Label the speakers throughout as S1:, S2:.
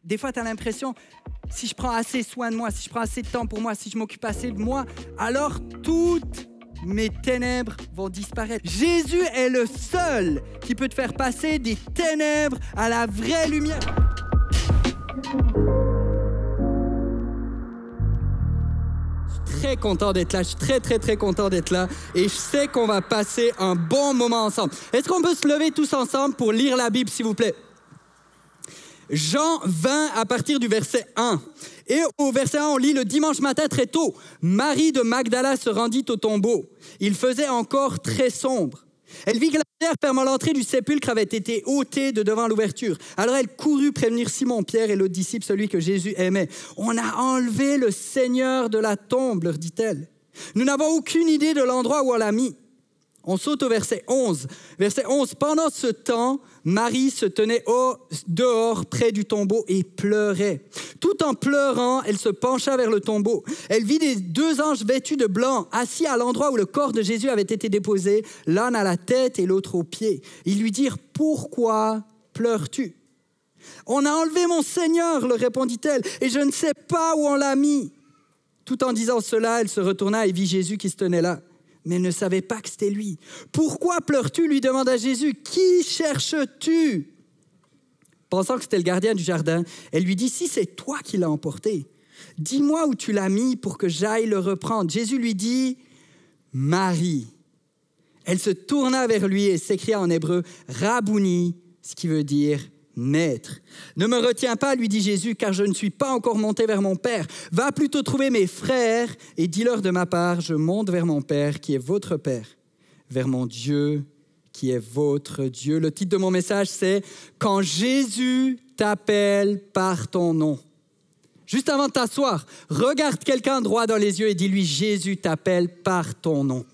S1: Des fois, tu as l'impression, si je prends assez soin de moi, si je prends assez de temps pour moi, si je m'occupe assez de moi, alors toutes mes ténèbres vont disparaître. Jésus est le seul qui peut te faire passer des ténèbres à la vraie lumière. Je suis très content d'être là, je suis très content d'être là et je sais qu'on va passer un bon moment ensemble. Est-ce qu'on peut se lever tous ensemble pour lire la Bible, s'il vous plaît? Jean 20 à partir du verset 1. Et au verset 1, on lit « Le dimanche matin très tôt, Marie de Magdala se rendit au tombeau. Il faisait encore très sombre. Elle vit que la pierre fermant l'entrée du sépulcre avait été ôtée de devant l'ouverture. Alors elle courut prévenir Simon, Pierre et l'autre disciple, celui que Jésus aimait. « On a enlevé le Seigneur de la tombe, leur dit-elle. Nous n'avons aucune idée de l'endroit où on l'a mis. » On saute au verset 11. Verset 11. Pendant ce temps, Marie se tenait dehors près du tombeau et pleurait. Tout en pleurant, elle se pencha vers le tombeau. Elle vit les deux anges vêtus de blanc, assis à l'endroit où le corps de Jésus avait été déposé, l'un à la tête et l'autre aux pieds. Ils lui dirent « Pourquoi pleures-tu » ? « On a enlevé mon Seigneur, leur répondit-elle, et je ne sais pas où on l'a mis. » Tout en disant cela, elle se retourna et vit Jésus qui se tenait là. Mais elle ne savait pas que c'était lui. « Pourquoi pleures-tu » lui demanda Jésus. « Qui cherches-tu » Pensant que c'était le gardien du jardin, elle lui dit « Si c'est toi qui l'as emporté, dis-moi où tu l'as mis pour que j'aille le reprendre. » Jésus lui dit « Marie ». Elle se tourna vers lui et s'écria en hébreu « Rabouni », ce qui veut dire « maître ». « Ne me retiens pas, lui dit Jésus, car je ne suis pas encore monté vers mon Père. Va plutôt trouver mes frères et dis-leur de ma part, je monte vers mon Père qui est votre Père, vers mon Dieu qui est votre Dieu. » Le titre de mon message, c'est « Quand Jésus t'appelle par ton nom ». Juste avant de t'asseoir, regarde quelqu'un droit dans les yeux et dis-lui « Jésus t'appelle par ton nom ».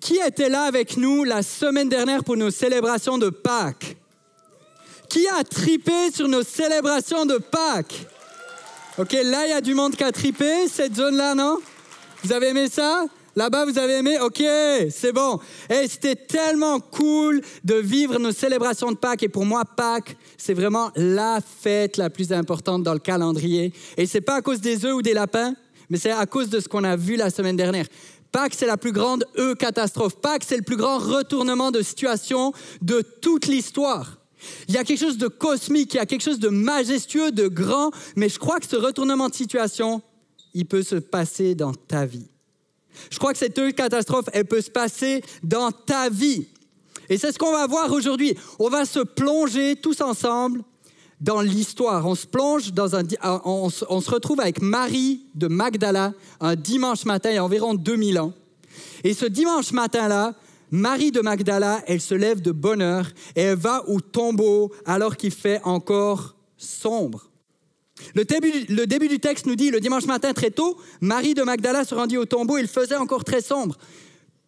S1: Qui était là avec nous la semaine dernière pour nos célébrations de Pâques? Qui a tripé sur nos célébrations de Pâques? OK, là, il y a du monde qui a tripé, cette zone-là, non? Vous avez aimé ça? Là-bas, vous avez aimé? OK, c'est bon. Et c'était tellement cool de vivre nos célébrations de Pâques. Et pour moi, Pâques, c'est vraiment la fête la plus importante dans le calendrier. Et c'est pas à cause des œufs ou des lapins, mais c'est à cause de ce qu'on a vu la semaine dernière. Pâques, c'est la plus grande catastrophe. Pâques, c'est le plus grand retournement de situation de toute l'histoire. Il y a quelque chose de cosmique, il y a quelque chose de majestueux, de grand, mais je crois que ce retournement de situation, il peut se passer dans ta vie. Je crois que cette catastrophe, elle peut se passer dans ta vie. Et c'est ce qu'on va voir aujourd'hui. On va se plonger tous ensemble dans l'histoire. On se plonge on se retrouve avec Marie de Magdala un dimanche matin, il y a environ 2000 ans. Et ce dimanche matin-là, Marie de Magdala, elle se lève de bonne heure et elle va au tombeau alors qu'il fait encore sombre. Le début du texte nous dit, le dimanche matin très tôt, Marie de Magdala se rendit au tombeau, il faisait encore très sombre.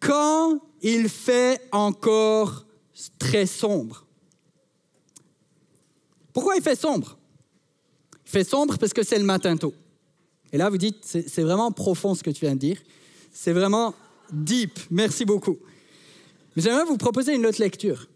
S1: Quand il fait encore très sombre. Pourquoi il fait sombre? Il fait sombre parce que c'est le matin tôt. Et là, vous dites, c'est vraiment profond ce que tu viens de dire. C'est vraiment deep. Merci beaucoup. Mais j'aimerais vous proposer une autre lecture.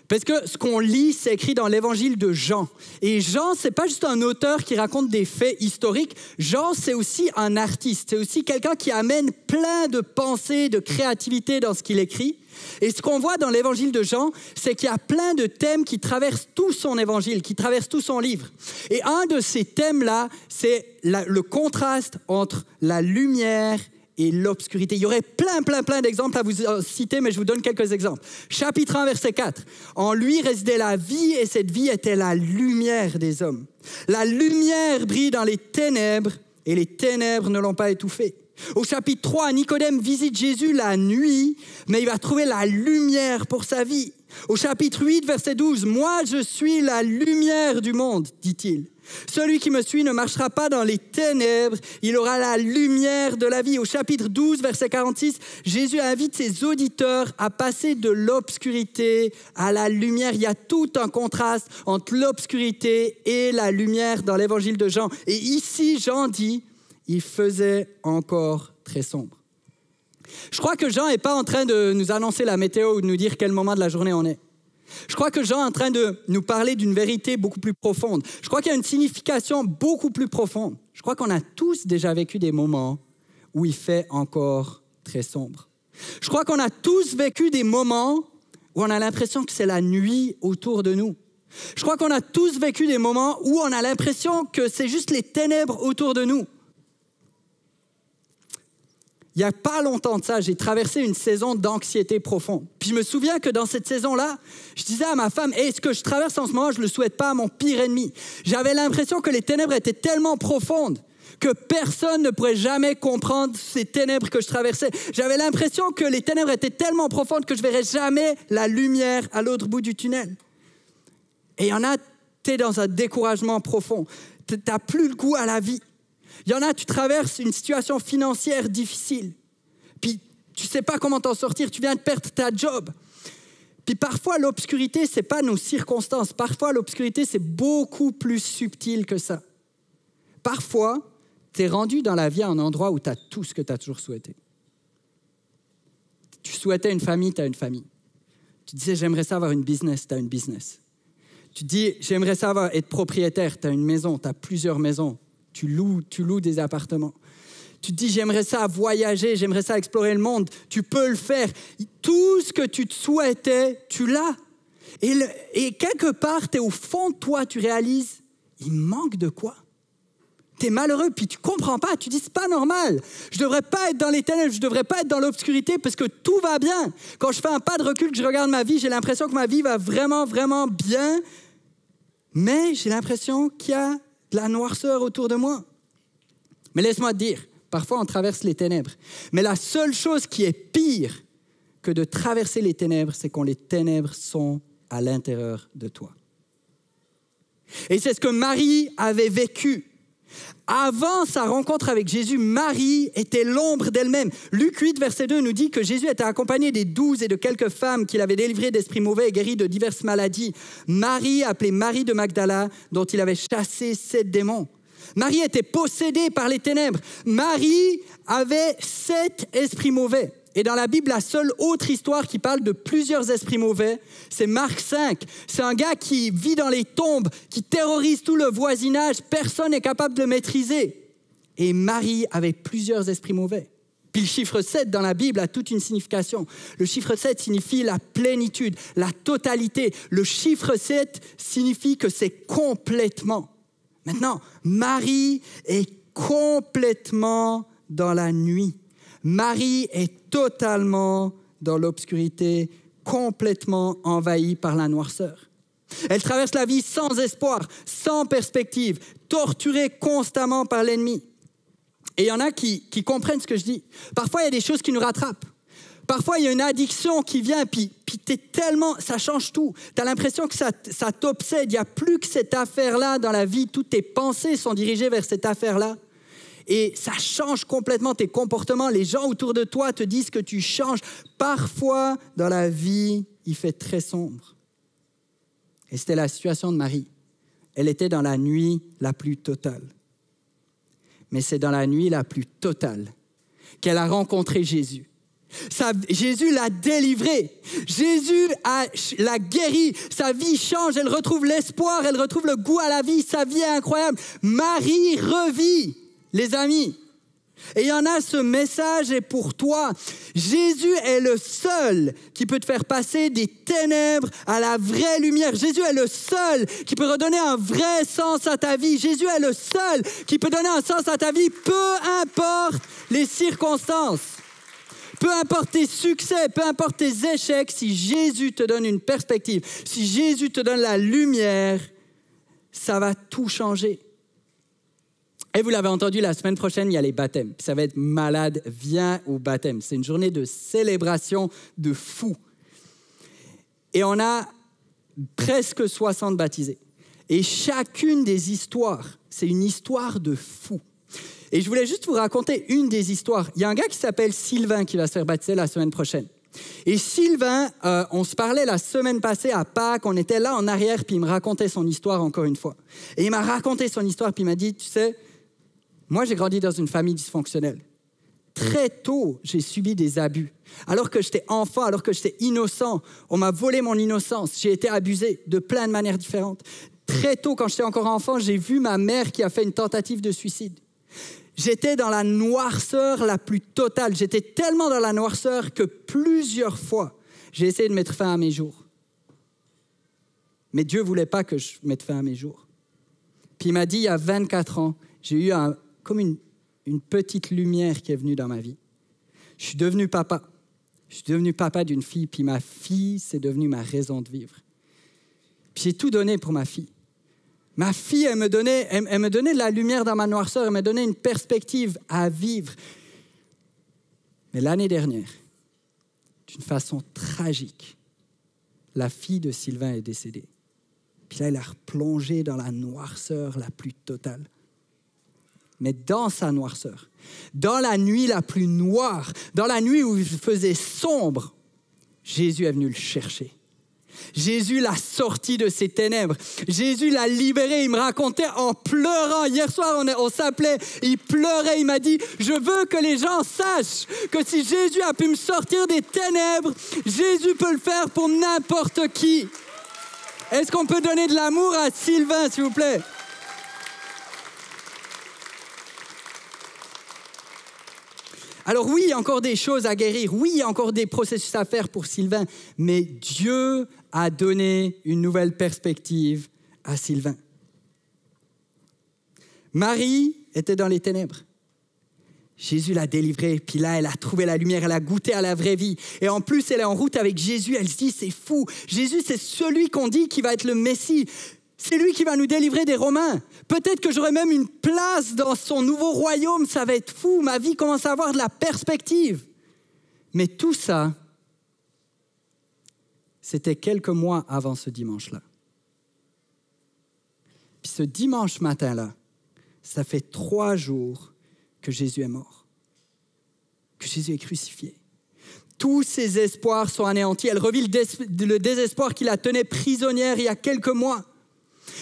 S1: Parce que ce qu'on lit, c'est écrit dans l'évangile de Jean. Et Jean, c'est pas juste un auteur qui raconte des faits historiques. Jean, c'est aussi un artiste. C'est aussi quelqu'un qui amène plein de pensées, de créativité dans ce qu'il écrit. Et ce qu'on voit dans l'évangile de Jean, c'est qu'il y a plein de thèmes qui traversent tout son évangile, qui traversent tout son livre. Et un de ces thèmes-là, c'est le contraste entre la lumière et l'obscurité. Il y aurait plein d'exemples à vous citer, mais je vous donne quelques exemples. Chapitre 1, verset 4. En lui résidait la vie et cette vie était la lumière des hommes. La lumière brille dans les ténèbres et les ténèbres ne l'ont pas étouffée. Au chapitre 3, Nicodème visite Jésus la nuit, mais il va trouver la lumière pour sa vie. Au chapitre 8, verset 12, « Moi, je suis la lumière du monde, dit-il. Celui qui me suit ne marchera pas dans les ténèbres, il aura la lumière de la vie. » Au chapitre 12, verset 46, Jésus invite ses auditeurs à passer de l'obscurité à la lumière. Il y a tout un contraste entre l'obscurité et la lumière dans l'évangile de Jean. Et ici, Jean dit, il faisait encore très sombre. Je crois que Jean n'est pas en train de nous annoncer la météo ou de nous dire quel moment de la journée on est. Je crois que Jean est en train de nous parler d'une vérité beaucoup plus profonde. Je crois qu'il y a une signification beaucoup plus profonde. Je crois qu'on a tous déjà vécu des moments où il fait encore très sombre. Je crois qu'on a tous vécu des moments où on a l'impression que c'est la nuit autour de nous. Je crois qu'on a tous vécu des moments où on a l'impression que c'est juste les ténèbres autour de nous. Il n'y a pas longtemps de ça, j'ai traversé une saison d'anxiété profonde. Puis je me souviens que dans cette saison-là, je disais à ma femme, hey, ce que je traverse en ce moment, je ne le souhaite pas à mon pire ennemi. J'avais l'impression que les ténèbres étaient tellement profondes que personne ne pourrait jamais comprendre ces ténèbres que je traversais. J'avais l'impression que les ténèbres étaient tellement profondes que je ne verrais jamais la lumière à l'autre bout du tunnel. Et il y en a, tu es dans un découragement profond. Tu n'as plus le goût à la vie. Il y en a, tu traverses une situation financière difficile. Puis, tu ne sais pas comment t'en sortir. Tu viens de perdre ta job. Puis, parfois, l'obscurité, ce n'est pas nos circonstances. Parfois, l'obscurité, c'est beaucoup plus subtil que ça. Parfois, tu es rendu dans la vie à un endroit où tu as tout ce que tu as toujours souhaité. Tu souhaitais une famille, tu as une famille. Tu disais, j'aimerais ça avoir une business, tu as une business. Tu dis, j'aimerais ça être propriétaire, tu as une maison, tu as plusieurs maisons. Tu loues des appartements. Tu te dis, j'aimerais ça voyager, j'aimerais ça explorer le monde. Tu peux le faire. Tout ce que tu te souhaitais, tu l'as. Et quelque part, tu es au fond de toi, tu réalises, il manque de quoi? Tu es malheureux, puis tu ne comprends pas. Tu dis, c'est pas normal. Je ne devrais pas être dans les ténèbres, je ne devrais pas être dans l'obscurité parce que tout va bien. Quand je fais un pas de recul, que je regarde ma vie, j'ai l'impression que ma vie va vraiment, vraiment bien. Mais j'ai l'impression qu'il y a de la noirceur autour de moi. Mais laisse-moi te dire, parfois on traverse les ténèbres. Mais la seule chose qui est pire que de traverser les ténèbres, c'est quand les ténèbres sont à l'intérieur de toi. Et c'est ce que Marie avait vécu. Avant sa rencontre avec Jésus, Marie était l'ombre d'elle-même. Luc 8, verset 2 nous dit que Jésus était accompagné des 12 et de quelques femmes qu'il avait délivrées d'esprits mauvais et guéries de diverses maladies. Marie, appelée Marie de Magdala, dont il avait chassé 7 démons. Marie était possédée par les ténèbres. Marie avait 7 esprits mauvais. Et dans la Bible, la seule autre histoire qui parle de plusieurs esprits mauvais, c'est Marc 5. C'est un gars qui vit dans les tombes, qui terrorise tout le voisinage. Personne n'est capable de le maîtriser. Et Marie avait plusieurs esprits mauvais. Puis le chiffre 7 dans la Bible a toute une signification. Le chiffre 7 signifie la plénitude, la totalité. Le chiffre 7 signifie que c'est complètement. Maintenant, Marie est complètement dans la nuit. Marie est totalement dans l'obscurité, complètement envahie par la noirceur. Elle traverse la vie sans espoir, sans perspective, torturée constamment par l'ennemi. Et il y en a qui comprennent ce que je dis. Parfois, il y a des choses qui nous rattrapent. Parfois, il y a une addiction qui vient, puis t'es tellement, ça change tout. Tu as l'impression que ça t'obsède. Il n'y a plus que cette affaire-là dans la vie. Toutes tes pensées sont dirigées vers cette affaire-là. Et ça change complètement tes comportements. Les gens autour de toi te disent que tu changes. Parfois, dans la vie, il fait très sombre. Et c'était la situation de Marie. Elle était dans la nuit la plus totale. Mais c'est dans la nuit la plus totale qu'elle a rencontré Jésus. Jésus l'a délivrée. Jésus l'a guérie. Sa vie change. Elle retrouve l'espoir. Elle retrouve le goût à la vie. Sa vie est incroyable. Marie revit. Les amis, et il y en a, ce message est pour toi. Jésus est le seul qui peut te faire passer des ténèbres à la vraie lumière. Jésus est le seul qui peut redonner un vrai sens à ta vie. Jésus est le seul qui peut donner un sens à ta vie, peu importe les circonstances. Peu importe tes succès, peu importe tes échecs, si Jésus te donne une perspective, si Jésus te donne la lumière, ça va tout changer. Et vous l'avez entendu, la semaine prochaine, il y a les baptêmes. Ça va être malade, viens au baptême. C'est une journée de célébration de fou. Et on a presque 60 baptisés. Et chacune des histoires, c'est une histoire de fou. Et je voulais juste vous raconter une des histoires. Il y a un gars qui s'appelle Sylvain qui va se faire baptiser la semaine prochaine. Et Sylvain, on se parlait la semaine passée à Pâques, on était là en arrière, puis il me racontait son histoire encore une fois. Et il m'a raconté son histoire, puis il m'a dit, tu sais, moi j'ai grandi dans une famille dysfonctionnelle. Très tôt, j'ai subi des abus. Alors que j'étais enfant, alors que j'étais innocent, on m'a volé mon innocence. J'ai été abusé de plein de manières différentes. Très tôt, quand j'étais encore enfant, j'ai vu ma mère qui a fait une tentative de suicide. J'étais dans la noirceur la plus totale. J'étais tellement dans la noirceur que plusieurs fois, j'ai essayé de mettre fin à mes jours. Mais Dieu ne voulait pas que je mette fin à mes jours. Puis il m'a dit, il y a 24 ans, j'ai eu comme une petite lumière qui est venue dans ma vie. Je suis devenu papa. Je suis devenu papa d'une fille, puis ma fille, c'est devenu ma raison de vivre. Puis j'ai tout donné pour ma fille. Ma fille, elle me donnait de la lumière dans ma noirceur, elle me donnait une perspective à vivre. Mais l'année dernière, d'une façon tragique, la fille de Sylvain est décédée. Puis là, elle a replongé dans la noirceur la plus totale. Mais dans sa noirceur, dans la nuit la plus noire, dans la nuit où il faisait sombre, Jésus est venu le chercher. Jésus l'a sorti de ses ténèbres. Jésus l'a libéré. Il me racontait en pleurant. Hier soir, on s'appelait. Il pleurait. Il m'a dit, je veux que les gens sachent que si Jésus a pu me sortir des ténèbres, Jésus peut le faire pour n'importe qui. Est-ce qu'on peut donner de l'amour à Sylvain, s'il vous plaît? Alors oui, il y a encore des choses à guérir. Oui, il y a encore des processus à faire pour Sylvain. Mais Dieu a donné une nouvelle perspective à Sylvain. Marie était dans les ténèbres. Jésus l'a délivrée, puis là, elle a trouvé la lumière, elle a goûté à la vraie vie. Et en plus, elle est en route avec Jésus. Elle se dit, c'est fou. Jésus, c'est celui qu'on dit qui va être le Messie. C'est lui qui va nous délivrer des Romains. Peut-être que j'aurai même une place dans son nouveau royaume. Ça va être fou. Ma vie commence à avoir de la perspective. Mais tout ça, c'était quelques mois avant ce dimanche-là. Puis ce dimanche matin-là, ça fait 3 jours que Jésus est mort, que Jésus est crucifié. Tous ses espoirs sont anéantis. Elle revit le désespoir qui la tenait prisonnière il y a quelques mois.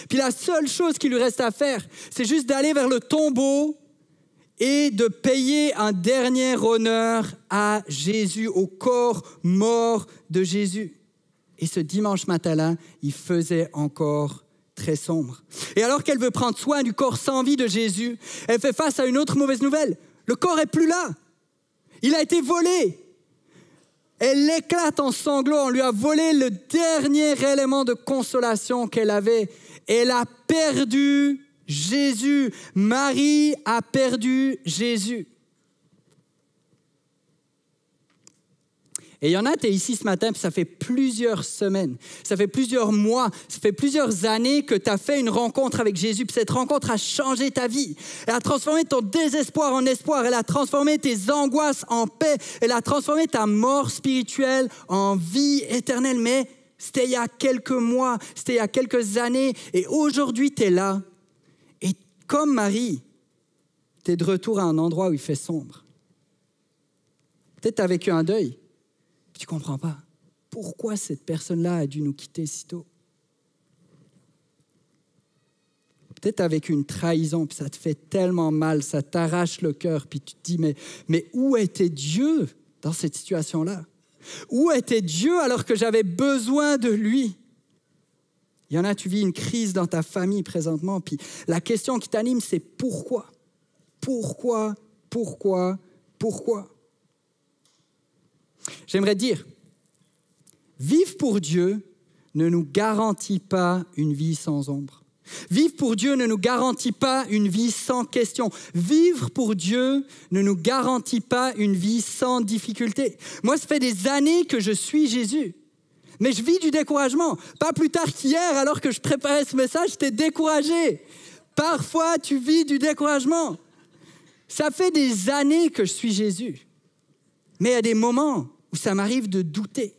S1: Puis la seule chose qui lui reste à faire, c'est juste d'aller vers le tombeau et de payer un dernier honneur à Jésus, au corps mort de Jésus. Et ce dimanche matin-là, il faisait encore très sombre. Et alors qu'elle veut prendre soin du corps sans vie de Jésus, elle fait face à une autre mauvaise nouvelle. Le corps n'est plus là. Il a été volé. Elle éclate en sanglots. On lui a volé le dernier élément de consolation qu'elle avait. Elle a perdu Jésus. Marie a perdu Jésus. Et il y en a, tu es ici ce matin, puis ça fait plusieurs semaines, ça fait plusieurs mois, ça fait plusieurs années que tu as fait une rencontre avec Jésus, puis cette rencontre a changé ta vie. Elle a transformé ton désespoir en espoir, elle a transformé tes angoisses en paix, elle a transformé ta mort spirituelle en vie éternelle. Mais c'était il y a quelques mois, c'était il y a quelques années, et aujourd'hui tu es là. Et comme Marie, tu es de retour à un endroit où il fait sombre. Peut-être tu as vécu un deuil. Tu ne comprends pas. Pourquoi cette personne-là a dû nous quitter si tôt? Peut-être tu as vécu une trahison, puis ça te fait tellement mal, ça t'arrache le cœur, puis tu te dis, mais où était Dieu dans cette situation-là? Où était Dieu alors que j'avais besoin de lui? Il y en a, tu vis une crise dans ta famille présentement, puis la question qui t'anime, c'est pourquoi? Pourquoi? J'aimerais dire, vivre pour Dieu ne nous garantit pas une vie sans ombre. Vivre pour Dieu ne nous garantit pas une vie sans question. Vivre pour Dieu ne nous garantit pas une vie sans difficulté. Moi, ça fait des années que je suis Jésus, mais je vis du découragement. Pas plus tard qu'hier, alors que je préparais ce message, j'étais découragé. Parfois, tu vis du découragement. Ça fait des années que je suis Jésus. Mais il y a des moments où ça m'arrive de douter.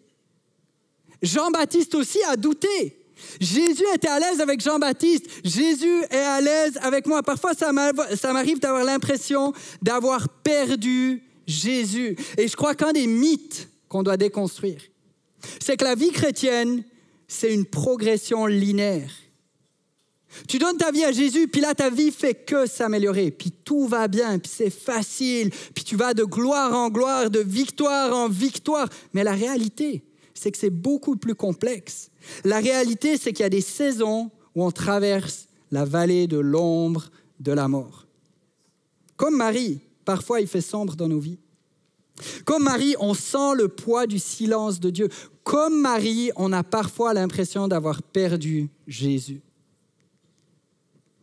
S1: Jean-Baptiste aussi a douté. Jésus était à l'aise avec Jean-Baptiste. Jésus est à l'aise avec moi. Parfois, ça m'arrive d'avoir l'impression d'avoir perdu Jésus. Et je crois qu'un des mythes qu'on doit déconstruire, c'est que la vie chrétienne, c'est une progression linéaire. Tu donnes ta vie à Jésus, puis là, ta vie fait que s'améliorer. Puis tout va bien, puis c'est facile. Puis tu vas de gloire en gloire, de victoire en victoire. Mais la réalité, c'est que c'est beaucoup plus complexe. La réalité, c'est qu'il y a des saisons où on traverse la vallée de l'ombre de la mort. Comme Marie, parfois il fait sombre dans nos vies. Comme Marie, on sent le poids du silence de Dieu. Comme Marie, on a parfois l'impression d'avoir perdu Jésus.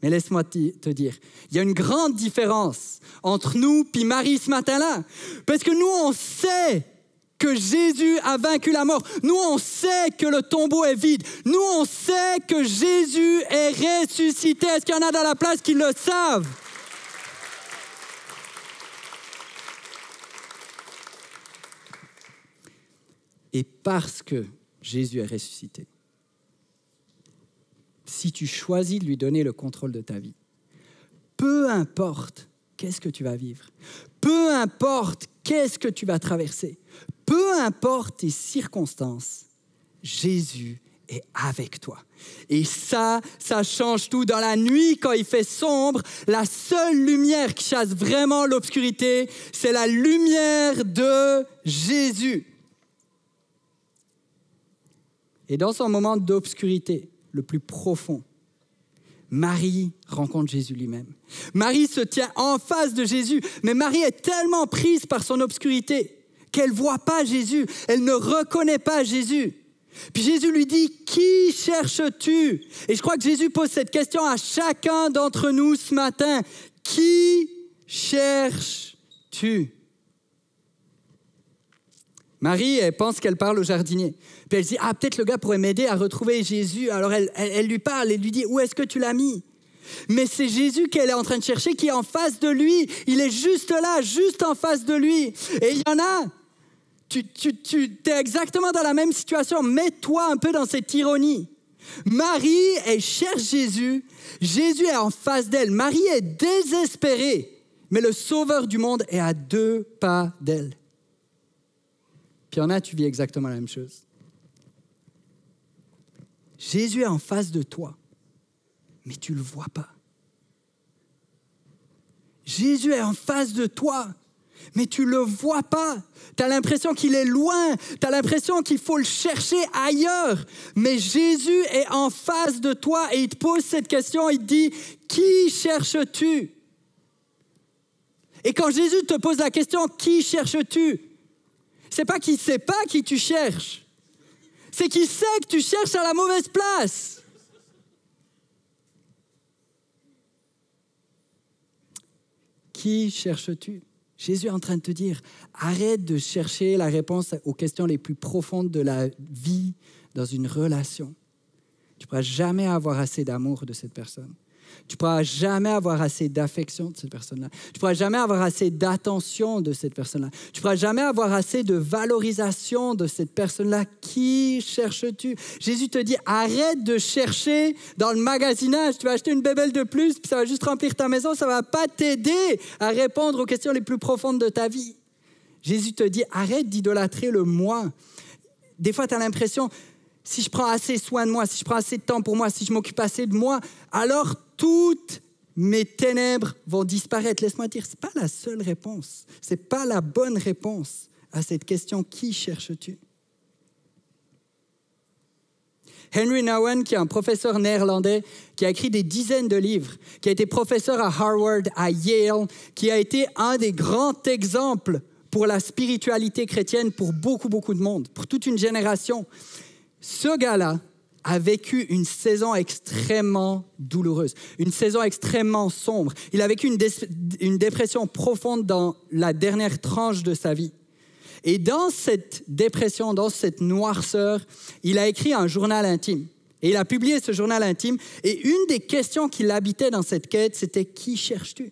S1: Mais laisse-moi te dire, il y a une grande différence entre nous et Marie ce matin-là. Parce que nous, on sait que Jésus a vaincu la mort. Nous, on sait que le tombeau est vide. Nous, on sait que Jésus est ressuscité. Est-ce qu'il y en a dans la place qui le savent? Et parce que Jésus est ressuscité, si tu choisis de lui donner le contrôle de ta vie, peu importe qu'est-ce que tu vas vivre, peu importe qu'est-ce que tu vas traverser, peu importe tes circonstances, Jésus est avec toi. Et ça change tout. Dans la nuit, quand il fait sombre, la seule lumière qui chasse vraiment l'obscurité, c'est la lumière de Jésus. Et dans son moment d'obscurité, le plus profond, Marie rencontre Jésus lui-même. Marie se tient en face de Jésus, mais Marie est tellement prise par son obscurité qu'elle ne voit pas Jésus, elle ne reconnaît pas Jésus. Puis Jésus lui dit, « Qui cherches-tu » Et je crois que Jésus pose cette question à chacun d'entre nous ce matin. « Qui cherches-tu » Marie, elle pense qu'elle parle au jardinier. Puis elle se dit, peut-être le gars pourrait m'aider à retrouver Jésus. Alors elle lui parle, elle lui dit, où est-ce que tu l'as mis? Mais c'est Jésus qu'elle est en train de chercher, qui est en face de lui. Il est juste là, juste en face de lui. Et il y en a, tu es exactement dans la même situation. Mets-toi un peu dans cette ironie. Marie, elle cherche Jésus. Jésus est en face d'elle. Marie est désespérée. Mais le Sauveur du monde est à 2 pas d'elle. Puis il y en a, tu vis exactement la même chose. Jésus est en face de toi, mais tu ne le vois pas. Jésus est en face de toi, mais tu ne le vois pas. Tu as l'impression qu'il est loin, tu as l'impression qu'il faut le chercher ailleurs. Mais Jésus est en face de toi et il te pose cette question, il te dit, « Qui cherches-tu » Et quand Jésus te pose la question, « Qui cherches-tu » c'est pas qu'il ne sait pas qui tu cherches. C'est qu'il sait que tu cherches à la mauvaise place. Qui cherches-tu? Jésus est en train de te dire, arrête de chercher la réponse aux questions les plus profondes de la vie dans une relation. Tu ne pourras jamais avoir assez d'amour de cette personne. Tu ne pourras jamais avoir assez d'affection de cette personne-là. Tu ne pourras jamais avoir assez d'attention de cette personne-là. Tu ne pourras jamais avoir assez de valorisation de cette personne-là. Qui cherches-tu? Jésus te dit, arrête de chercher dans le magasinage. Tu vas acheter une bébelle de plus, puis ça va juste remplir ta maison. Ça ne va pas t'aider à répondre aux questions les plus profondes de ta vie. Jésus te dit, arrête d'idolâtrer le moi. Des fois, tu as l'impression, si je prends assez soin de moi, si je prends assez de temps pour moi, si je m'occupe assez de moi, alors toutes mes ténèbres vont disparaître. Laisse-moi dire, ce n'est pas la seule réponse. Ce n'est pas la bonne réponse à cette question, qui cherches-tu? Henry Nouwen, qui est un professeur néerlandais, qui a écrit des dizaines de livres, qui a été professeur à Harvard, à Yale, qui a été un des grands exemples pour la spiritualité chrétienne pour beaucoup, beaucoup de monde, pour toute une génération. Ce gars-là a vécu une saison extrêmement douloureuse, une saison extrêmement sombre. Il a vécu une dépression profonde dans la dernière tranche de sa vie. Et dans cette dépression, dans cette noirceur, il a écrit un journal intime. Et il a publié ce journal intime. Et une des questions qui l'habitait dans cette quête, c'était « Qui cherches-tu »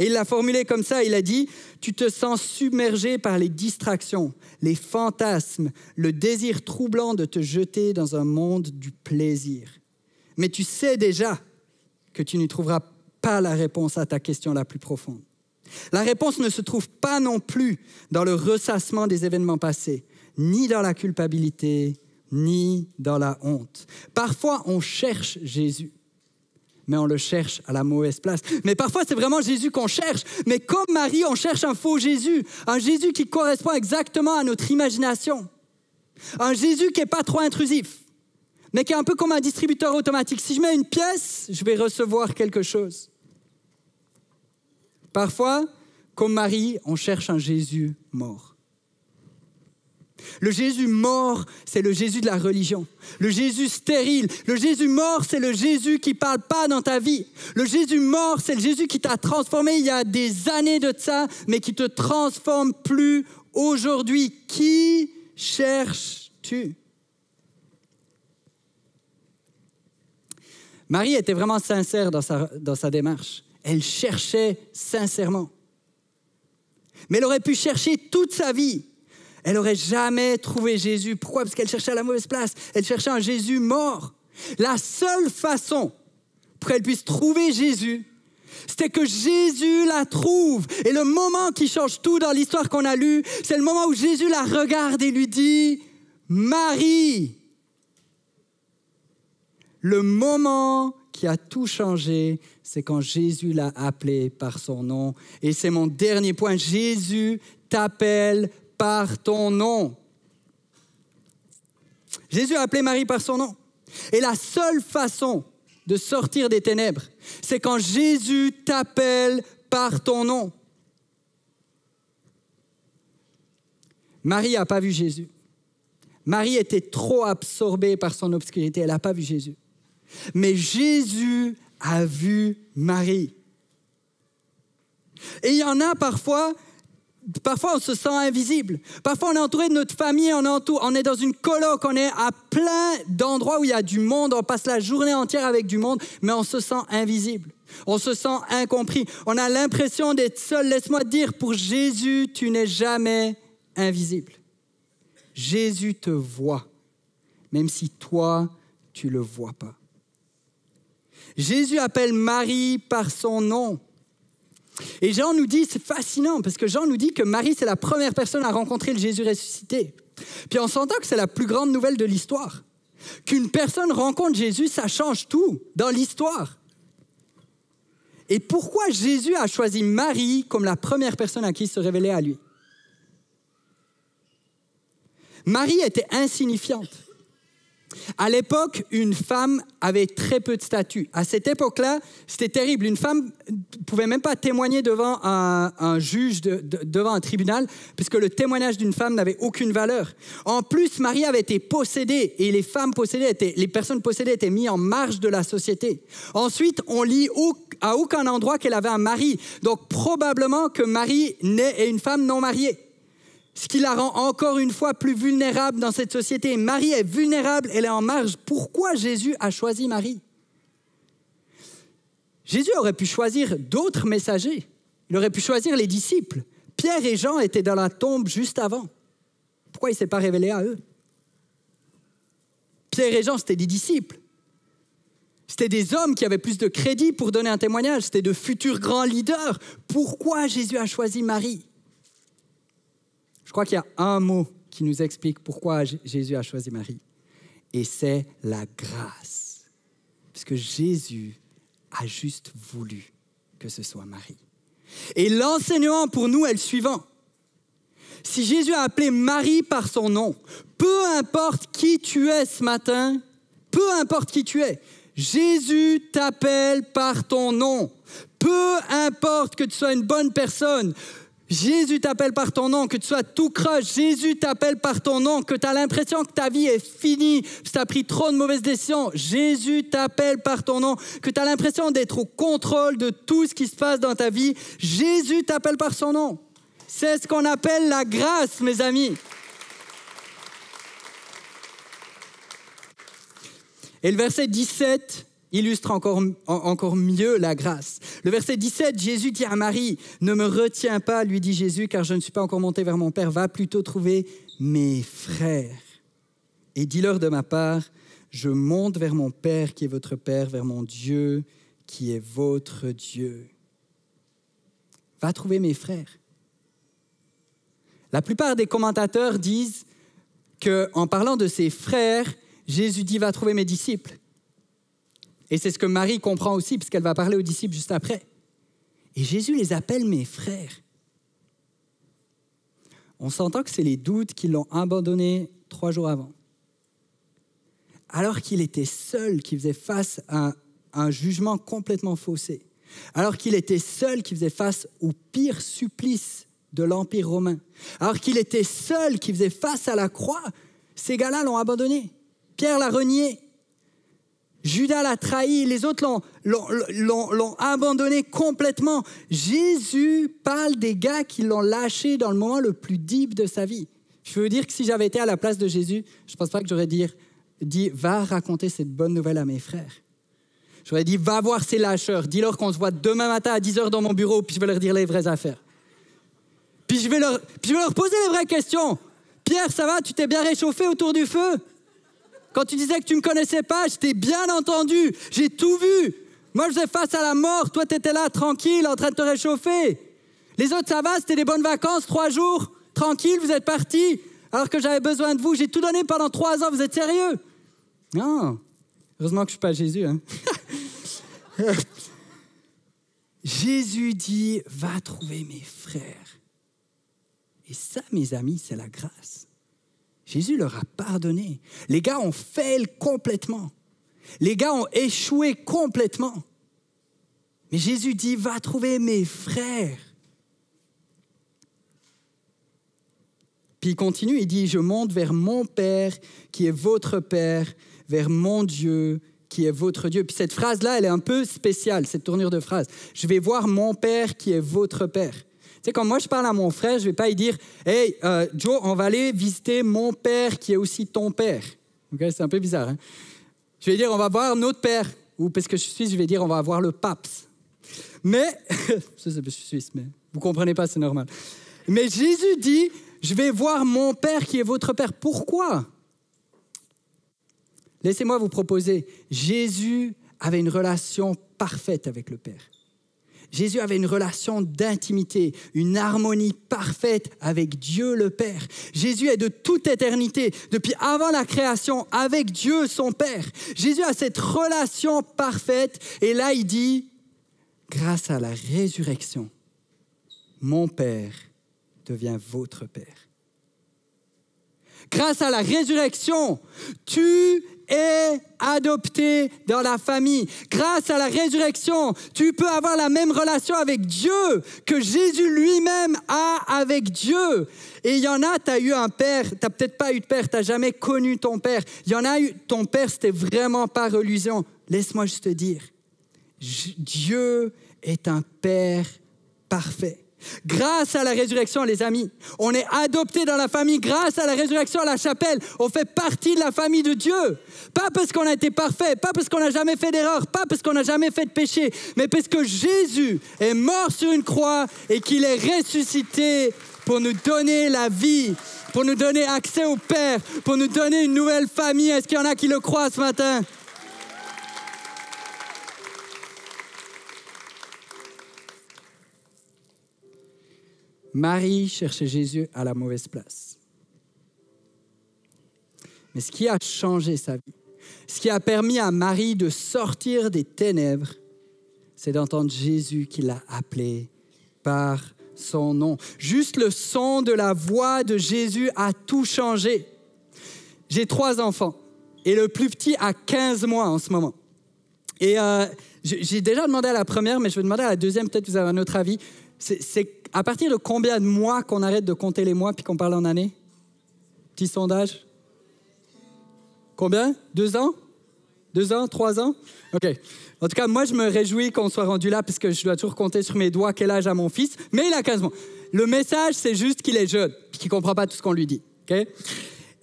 S1: Et il l'a formulé comme ça, il a dit « Tu te sens submergé par les distractions, les fantasmes, le désir troublant de te jeter dans un monde du plaisir. Mais tu sais déjà que tu n'y trouveras pas la réponse à ta question la plus profonde. La réponse ne se trouve pas non plus dans le ressassement des événements passés, ni dans la culpabilité, ni dans la honte. Parfois, on cherche Jésus, mais on le cherche à la mauvaise place. Mais parfois, c'est vraiment Jésus qu'on cherche. Mais comme Marie, on cherche un faux Jésus, un Jésus qui correspond exactement à notre imagination. Un Jésus qui n'est pas trop intrusif, mais qui est un peu comme un distributeur automatique. Si je mets une pièce, je vais recevoir quelque chose. Parfois, comme Marie, on cherche un Jésus mort. Le Jésus mort, c'est le Jésus de la religion. Le Jésus stérile. Le Jésus mort, c'est le Jésus qui ne parle pas dans ta vie. Le Jésus mort, c'est le Jésus qui t'a transformé il y a des années de ça, mais qui ne te transforme plus aujourd'hui. Qui cherches-tu? Marie était vraiment sincère dans sa démarche. Elle cherchait sincèrement. Mais elle aurait pu chercher toute sa vie. Elle n'aurait jamais trouvé Jésus. Pourquoi? Parce qu'elle cherchait à la mauvaise place. Elle cherchait un Jésus mort. La seule façon pour qu'elle puisse trouver Jésus, c'était que Jésus la trouve. Et le moment qui change tout dans l'histoire qu'on a lue, c'est le moment où Jésus la regarde et lui dit « Marie ». Le moment qui a tout changé, c'est quand Jésus l'a appelée par son nom. Et c'est mon dernier point. Jésus t'appelle par ton nom. Jésus a appelé Marie par son nom. Et la seule façon de sortir des ténèbres, c'est quand Jésus t'appelle par ton nom. Marie n'a pas vu Jésus. Marie était trop absorbée par son obscurité. Elle n'a pas vu Jésus. Mais Jésus a vu Marie. Et il y en a parfois on se sent invisible. Parfois, on est entouré de notre famille, on est dans une coloc, on est à plein d'endroits où il y a du monde, on passe la journée entière avec du monde, mais on se sent invisible. On se sent incompris. On a l'impression d'être seul. Laisse-moi te dire, pour Jésus, tu n'es jamais invisible. Jésus te voit, même si toi, tu ne le vois pas. Jésus appelle Marie par son nom. Et Jean nous dit, c'est fascinant, parce que Jean nous dit que Marie, c'est la première personne à rencontrer le Jésus ressuscité. Puis on s'entend que c'est la plus grande nouvelle de l'histoire. Qu'une personne rencontre Jésus, ça change tout dans l'histoire. Et pourquoi Jésus a choisi Marie comme la première personne à qui se révélait à lui? Marie était insignifiante. À l'époque, une femme avait très peu de statut. À cette époque-là, c'était terrible. Une femme ne pouvait même pas témoigner devant un juge, devant un tribunal, puisque le témoignage d'une femme n'avait aucune valeur. En plus, Marie avait été possédée et les personnes possédées étaient mises en marge de la société. Ensuite, on lit à aucun endroit qu'elle avait un mari. Donc, probablement que Marie est une femme non mariée. Ce qui la rend encore une fois plus vulnérable dans cette société. Marie est vulnérable, elle est en marge. Pourquoi Jésus a choisi Marie? Jésus aurait pu choisir d'autres messagers. Il aurait pu choisir les disciples. Pierre et Jean étaient dans la tombe juste avant. Pourquoi il ne s'est pas révélé à eux? Pierre et Jean, c'était des disciples. C'était des hommes qui avaient plus de crédit pour donner un témoignage. C'était de futurs grands leaders. Pourquoi Jésus a choisi Marie? Je crois qu'il y a un mot qui nous explique pourquoi Jésus a choisi Marie. Et c'est la grâce. Parce que Jésus a juste voulu que ce soit Marie. Et l'enseignement pour nous est le suivant. Si Jésus a appelé Marie par son nom, peu importe qui tu es ce matin, peu importe qui tu es, Jésus t'appelle par ton nom. Peu importe que tu sois une bonne personne, Jésus t'appelle par ton nom, que tu sois tout croche, Jésus t'appelle par ton nom, que tu as l'impression que ta vie est finie, que tu as pris trop de mauvaises décisions, Jésus t'appelle par ton nom, que tu as l'impression d'être au contrôle de tout ce qui se passe dans ta vie, Jésus t'appelle par son nom. C'est ce qu'on appelle la grâce, mes amis. Et le verset 17 illustre encore mieux la grâce. Le verset 17, Jésus dit à Marie, « Ne me retiens pas, lui dit Jésus, car je ne suis pas encore monté vers mon Père. Va plutôt trouver mes frères. Et dis-leur de ma part, je monte vers mon Père qui est votre Père, vers mon Dieu qui est votre Dieu. » Va trouver mes frères. La plupart des commentateurs disent qu'en parlant de ses frères, Jésus dit, va trouver mes disciples. Et c'est ce que Marie comprend aussi, puisqu'elle va parler aux disciples juste après. Et Jésus les appelle mes frères. On s'entend que c'est les doutes qui l'ont abandonné 3 jours avant. Alors qu'il était seul, qui faisait face à un jugement complètement faussé. Alors qu'il était seul, qui faisait face au pire supplice de l'Empire romain. Alors qu'il était seul, qui faisait face à la croix, ces gars-là l'ont abandonné. Pierre l'a renié. Judas l'a trahi, les autres l'ont abandonné complètement. Jésus parle des gars qui l'ont lâché dans le moment le plus deep de sa vie. Je veux dire que si j'avais été à la place de Jésus, je ne pense pas que j'aurais dit « Va raconter cette bonne nouvelle à mes frères ». J'aurais dit « Va voir ces lâcheurs, dis-leur qu'on se voit demain matin à 10h dans mon bureau, puis je vais leur dire les vraies affaires. Puis je vais leur poser les vraies questions. Pierre, ça va, tu t'es bien réchauffé autour du feu ? Quand tu disais que tu ne me connaissais pas, je t'ai bien entendu, j'ai tout vu. Moi, je faisais face à la mort, toi, tu étais là, tranquille, en train de te réchauffer. Les autres, ça va, c'était des bonnes vacances, 3 jours, tranquille, vous êtes partis, alors que j'avais besoin de vous. J'ai tout donné pendant 3 ans, vous êtes sérieux ? Non, heureusement que je ne suis pas Jésus. Hein. Jésus dit, va trouver mes frères. Et ça, mes amis, c'est la grâce. Jésus leur a pardonné. Les gars ont fail complètement. Les gars ont échoué complètement. Mais Jésus dit, va trouver mes frères. Puis il continue, il dit, je monte vers mon Père qui est votre Père, vers mon Dieu qui est votre Dieu. Puis cette phrase-là, elle est un peu spéciale, cette tournure de phrase. Je vais voir mon Père qui est votre Père. Tu sais, quand moi je parle à mon frère, je ne vais pas lui dire « Hey, Joe, on va aller visiter mon père qui est aussi ton père. » Okay? C'est un peu bizarre. Hein? Je vais dire « On va voir notre père. » Ou parce que je suis suisse, je vais dire « On va voir le pape. » Mais, je suis suisse, mais vous ne comprenez pas, c'est normal. Mais Jésus dit « Je vais voir mon père qui est votre père. » Pourquoi ? Laissez-moi vous proposer. Jésus avait une relation parfaite avec le Père. Jésus avait une relation d'intimité, une harmonie parfaite avec Dieu le Père. Jésus est de toute éternité, depuis avant la création, avec Dieu son Père. Jésus a cette relation parfaite et là il dit, grâce à la résurrection, mon Père devient votre Père. Grâce à la résurrection, tu es adopté dans la famille. Grâce à la résurrection, tu peux avoir la même relation avec Dieu que Jésus lui-même a avec Dieu. Et il y en a, tu as eu un père, tu n'as peut-être pas eu de père, tu n'as jamais connu ton père. Il y en a eu, ton père, c'était vraiment pas religion. Laisse-moi juste te dire, Dieu est un père parfait. Grâce à la résurrection, les amis, on est adoptés dans la famille. Grâce à la résurrection à la chapelle, on fait partie de la famille de Dieu. Pas parce qu'on a été parfait, pas parce qu'on n'a jamais fait d'erreur, pas parce qu'on n'a jamais fait de péché, mais parce que Jésus est mort sur une croix et qu'il est ressuscité pour nous donner la vie, pour nous donner accès au Père, pour nous donner une nouvelle famille. Est-ce qu'il y en a qui le croient ce matin? Marie cherchait Jésus à la mauvaise place. Mais ce qui a changé sa vie, ce qui a permis à Marie de sortir des ténèbres, c'est d'entendre Jésus qui l'a appelée par son nom. Juste le son de la voix de Jésus a tout changé. J'ai 3 enfants et le plus petit a 15 mois en ce moment. Et j'ai déjà demandé à la première, mais je vais demander à la deuxième, peut-être que vous avez un autre avis. C'est à partir de combien de mois qu'on arrête de compter les mois puis qu'on parle en années? Petit sondage. Combien? 2 ans? 2 ans? 3 ans? OK. En tout cas, moi, je me réjouis qu'on soit rendu là parce que je dois toujours compter sur mes doigts quel âge a mon fils. Mais il a 15 mois. Le message, c'est juste qu'il est jeune puis qu'il ne comprend pas tout ce qu'on lui dit. OK?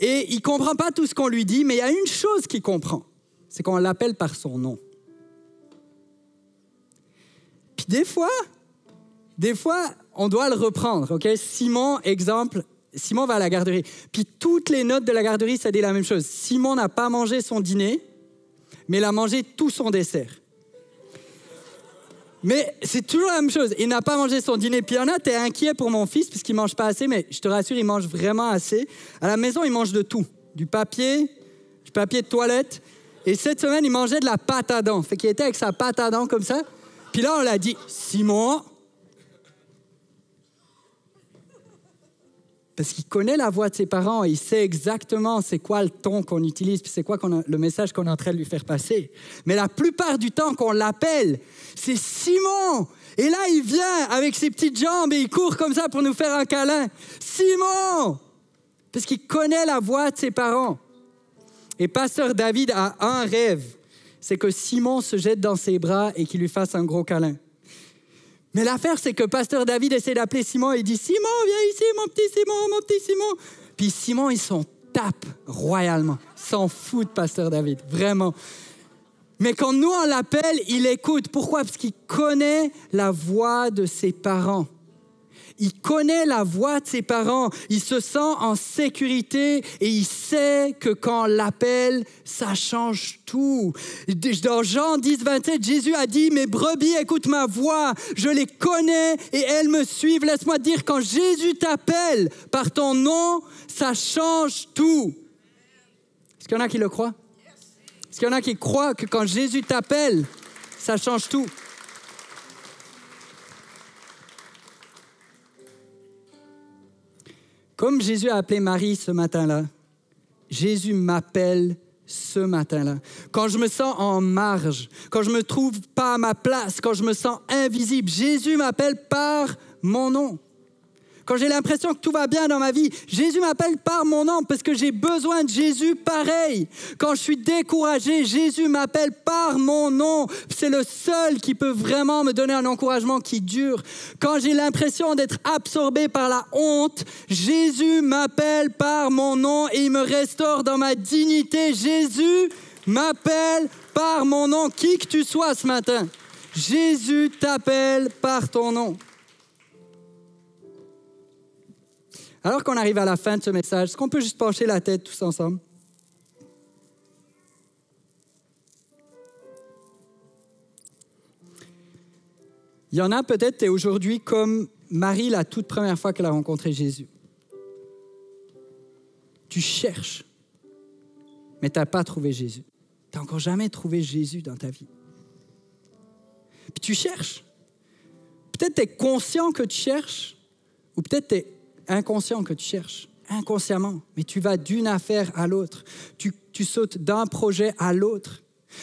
S1: Et il ne comprend pas tout ce qu'on lui dit, mais il y a une chose qu'il comprend. C'est qu'on l'appelle par son nom. Puis des fois, on doit le reprendre, OK? Simon, exemple, Simon va à la garderie. Puis toutes les notes de la garderie, ça dit la même chose. Simon n'a pas mangé son dîner, mais il a mangé tout son dessert. Mais c'est toujours la même chose. Il n'a pas mangé son dîner. Puis il y en a, t'es inquiet pour mon fils parce qu'il ne mange pas assez, mais je te rassure, il mange vraiment assez. À la maison, il mange de tout. Du papier de toilette. Et cette semaine, il mangeait de la pâte à dents. Fait qu'il était avec sa pâte à dents comme ça. Puis là, on l'a dit, Simon. Parce qu'il connaît la voix de ses parents. Il sait exactement c'est quoi le ton qu'on utilise. Puis c'est quoi le message qu'on est en train de lui faire passer. Mais la plupart du temps qu'on l'appelle, c'est Simon. Et là, il vient avec ses petites jambes et il court comme ça pour nous faire un câlin. Simon! Parce qu'il connaît la voix de ses parents. Et pasteur David a un rêve, c'est que Simon se jette dans ses bras et qu'il lui fasse un gros câlin. Mais l'affaire, c'est que pasteur David essaie d'appeler Simon et il dit « Simon, viens ici, mon petit Simon, mon petit Simon ». Puis Simon, il s'en tape royalement. Il s'en fout de pasteur David, vraiment. Mais quand nous, on l'appelle, il écoute. Pourquoi? Parce qu'il connaît la voix de ses parents. Il connaît la voix de ses parents, il se sent en sécurité et il sait que quand on l'appelle, ça change tout. Dans Jean 10, 27, Jésus a dit « Mes brebis écoutent ma voix, je les connais et elles me suivent. » Laisse-moi te dire, quand Jésus t'appelle par ton nom, ça change tout. Est-ce qu'il y en a qui le croient? Est-ce qu'il y en a qui croient que quand Jésus t'appelle, ça change tout? Comme Jésus a appelé Marie ce matin-là, Jésus m'appelle ce matin-là. Quand je me sens en marge, quand je ne me trouve pas à ma place, quand je me sens invisible, Jésus m'appelle par mon nom. Quand j'ai l'impression que tout va bien dans ma vie, Jésus m'appelle par mon nom parce que j'ai besoin de Jésus pareil. Quand je suis découragé, Jésus m'appelle par mon nom. C'est le seul qui peut vraiment me donner un encouragement qui dure. Quand j'ai l'impression d'être absorbé par la honte, Jésus m'appelle par mon nom et il me restaure dans ma dignité. Jésus m'appelle par mon nom, qui que tu sois ce matin. Jésus t'appelle par ton nom. Alors qu'on arrive à la fin de ce message, est-ce qu'on peut juste pencher la tête tous ensemble? Il y en a peut-être, tu es aujourd'hui comme Marie la toute première fois qu'elle a rencontré Jésus. Tu cherches, mais tu n'as pas trouvé Jésus. Tu n'as encore jamais trouvé Jésus dans ta vie. Puis tu cherches. Peut-être tu es conscient que tu cherches, ou peut-être tu es inconscient que tu cherches, inconsciemment, mais tu vas d'une affaire à l'autre. Tu sautes d'un projet à l'autre.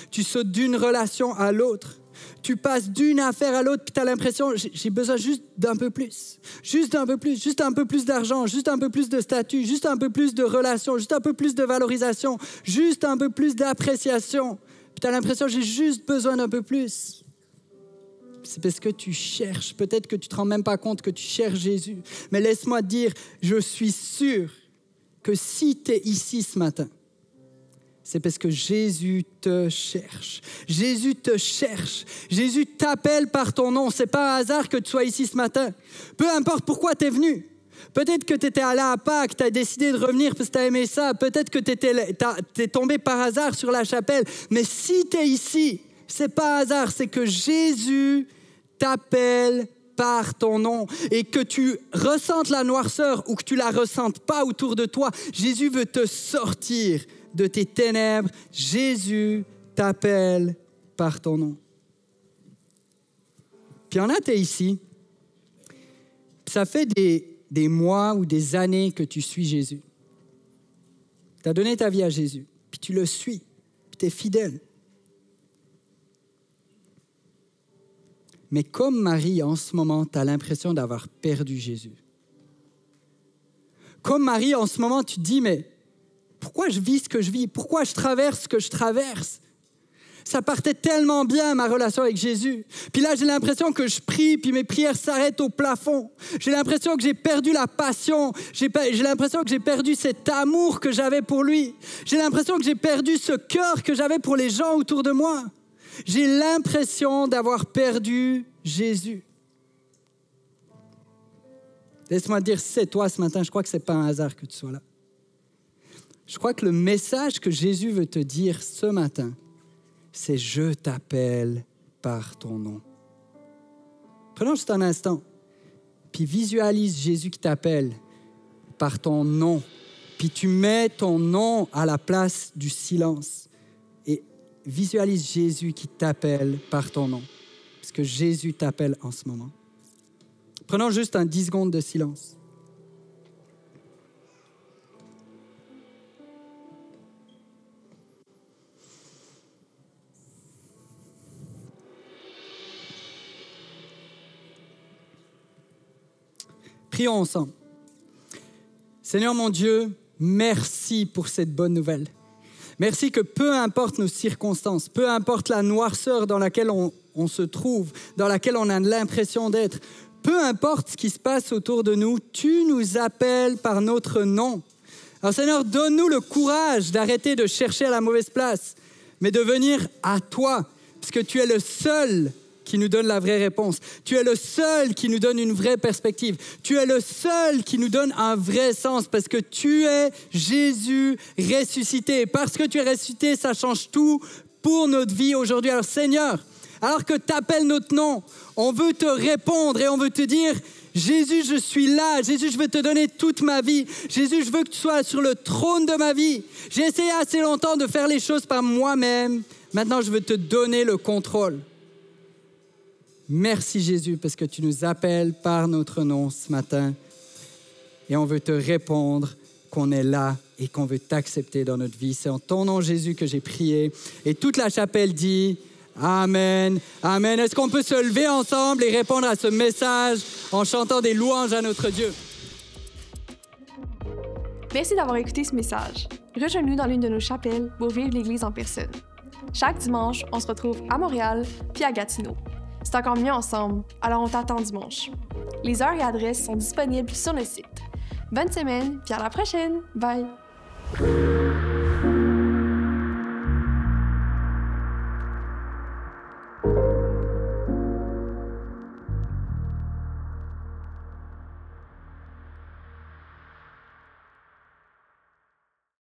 S1: Tu sautes d'une relation à l'autre. Tu passes d'une affaire à l'autre, puis tu as l'impression, j'ai besoin juste d'un peu plus. Juste un peu plus, juste un peu plus d'argent, juste un peu plus de statut, juste un peu plus de relations, juste un peu plus de valorisation, juste un peu plus d'appréciation. Puis tu as l'impression, j'ai juste besoin d'un peu plus. C'est parce que tu cherches. Peut-être que tu ne te rends même pas compte que tu cherches Jésus. Mais laisse-moi te dire, je suis sûr que si tu es ici ce matin, c'est parce que Jésus te cherche. Jésus te cherche. Jésus t'appelle par ton nom. Ce n'est pas un hasard que tu sois ici ce matin. Peu importe pourquoi tu es venu. Peut-être que tu étais allé à Pâques, tu as décidé de revenir parce que tu as aimé ça. Peut-être que tu es tombé par hasard sur la chapelle. Mais si tu es ici, c'est pas un hasard, c'est que Jésus t'appelle par ton nom. Et que tu ressentes la noirceur ou que tu la ressentes pas autour de toi, Jésus veut te sortir de tes ténèbres. Jésus t'appelle par ton nom. Puis il y en a, t'es ici. Ça fait des mois ou des années que tu suis Jésus. Tu as donné ta vie à Jésus, puis tu le suis, puis tu es fidèle. Mais comme Marie, en ce moment, tu as l'impression d'avoir perdu Jésus. Comme Marie, en ce moment, tu te dis, mais pourquoi je vis ce que je vis? Pourquoi je traverse ce que je traverse? Ça partait tellement bien, ma relation avec Jésus. Puis là, j'ai l'impression que je prie, puis mes prières s'arrêtent au plafond. J'ai l'impression que j'ai perdu la passion. J'ai l'impression que j'ai perdu cet amour que j'avais pour lui. J'ai l'impression que j'ai perdu ce cœur que j'avais pour les gens autour de moi. J'ai l'impression d'avoir perdu Jésus. Laisse-moi te dire, si c'est toi ce matin, je crois que ce n'est pas un hasard que tu sois là. Je crois que le message que Jésus veut te dire ce matin, c'est « Je t'appelle par ton nom ». Prenons juste un instant, puis visualise Jésus qui t'appelle par ton nom, puis tu mets ton nom à la place du silence. Et visualise Jésus qui t'appelle par ton nom. Parce que Jésus t'appelle en ce moment. Prenons juste 10 secondes de silence. Prions ensemble. Seigneur mon Dieu, merci pour cette bonne nouvelle. Merci que peu importe nos circonstances, peu importe la noirceur dans laquelle on se trouve, dans laquelle on a l'impression d'être, peu importe ce qui se passe autour de nous, tu nous appelles par notre nom. Alors Seigneur, donne-nous le courage d'arrêter de chercher à la mauvaise place, mais de venir à toi, parce que tu es le seul qui nous donne la vraie réponse. Tu es le seul qui nous donne une vraie perspective. Tu es le seul qui nous donne un vrai sens parce que tu es Jésus ressuscité. Et parce que tu es ressuscité, ça change tout pour notre vie aujourd'hui. Alors Seigneur, alors que tu appelles notre nom, on veut te répondre et on veut te dire « Jésus, je suis là. Jésus, je veux te donner toute ma vie. Jésus, je veux que tu sois sur le trône de ma vie. J'ai essayé assez longtemps de faire les choses par moi-même. Maintenant, je veux te donner le contrôle. » Merci Jésus parce que tu nous appelles par notre nom ce matin et on veut te répondre qu'on est là et qu'on veut t'accepter dans notre vie. C'est en ton nom Jésus que j'ai prié et toute la chapelle dit Amen, Amen. Est-ce qu'on peut se lever ensemble et répondre à ce message en chantant des louanges à notre Dieu?
S2: Merci d'avoir écouté ce message. Rejoins-nous dans l'une de nos chapelles pour vivre l'Église en personne. Chaque dimanche, on se retrouve à Montréal puis à Gatineau. C'est encore mieux ensemble, alors on t'attend dimanche. Les heures et adresses sont disponibles sur le site. Bonne semaine, puis à la prochaine! Bye!